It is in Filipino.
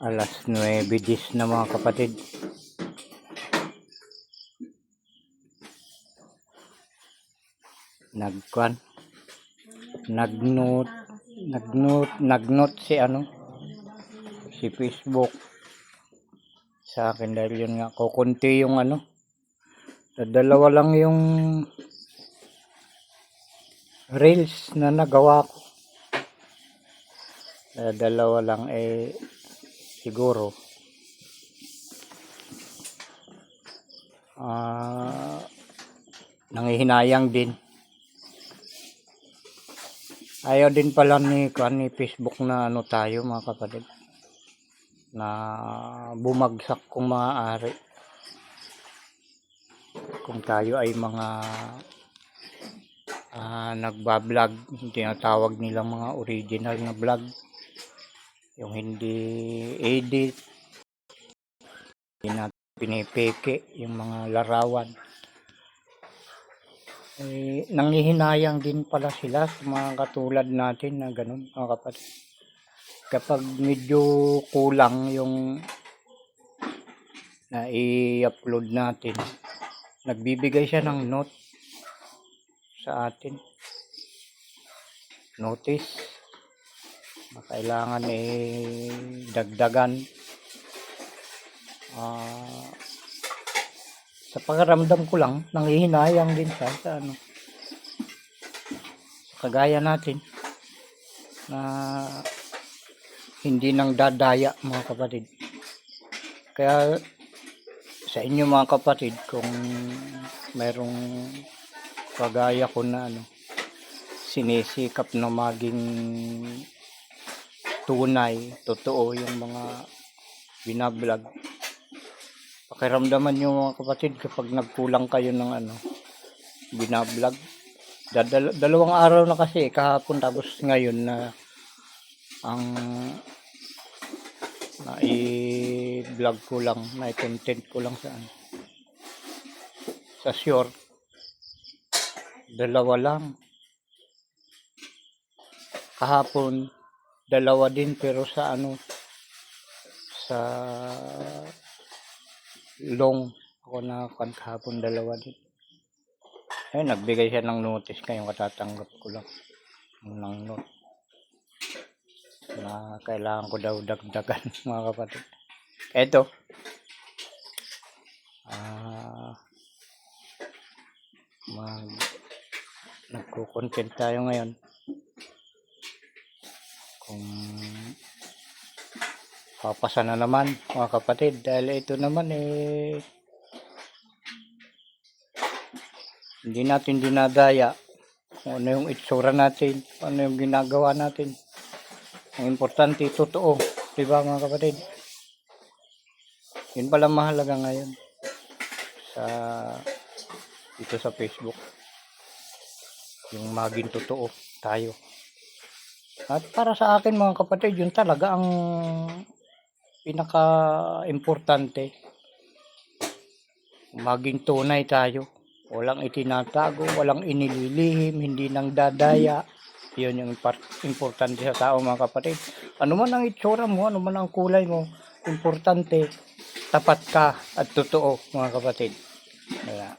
Alas 9:10 na mga kapatid. Nag-note si Facebook sa akin dahil yun nga kukunti yung dalawa lang yung reels na nagawa ko. Dalawa lang siguro nangihinayang din. Ayaw din pala ni Facebook na tayo mga kapatid, na bumagsak kung maaari, kung tayo ay mga nagbablog, tinatawag nilang mga original na vlog, yung hindi edit, hindi natin pinipeke yung mga larawan. Nanghihinayang din pala sila sa mga katulad natin na ganun mga kapatid. Kapag medyo kulang yung na i-upload natin, nagbibigay siya ng note sa atin, notice na kailangan dagdagan. Sa pakiramdam ko lang, nanghihinayang din sa kagaya natin na hindi nang dadaya mga kapatid. Kaya sa inyo mga kapatid, kung mayroong kagaya ko na sinisikap na maging tunay, totoo yung mga binablog, pakiramdaman nyo mga kapatid, kapag nagkulang kayo ng binablog. Dalawang araw na kasi, kahapon tapos ngayon na ang i-vlog ko lang, na i-content ko lang sa short. Dalawa lang. Kahapon dalawa din, pero sa sa long ako na kahapon dalawa din. Nagbigay siya ng notice, ngayon katatanggap ko lang ng note na kailangan ko daw dagdagan mga kapatid. Eto, nagko-content tayo ngayon. Kung papasa na naman mga kapatid, dahil ito naman hindi natin dinadaya kung ano yung itsura natin, kung ano yung ginagawa natin. Ang importante, totoo, diba mga kapatid? Yun pala mahalaga ngayon dito sa Facebook, yung maging totoo tayo. At para sa akin mga kapatid, yun talaga ang pinaka-importante, maging tunay tayo, walang itinatago, walang inililihim, hindi nang dadaya. Yun yung importante sa tao mga kapatid. Ano man ang itsura mo, ano man ang kulay mo, importante tapat ka at totoo mga kapatid. Kaya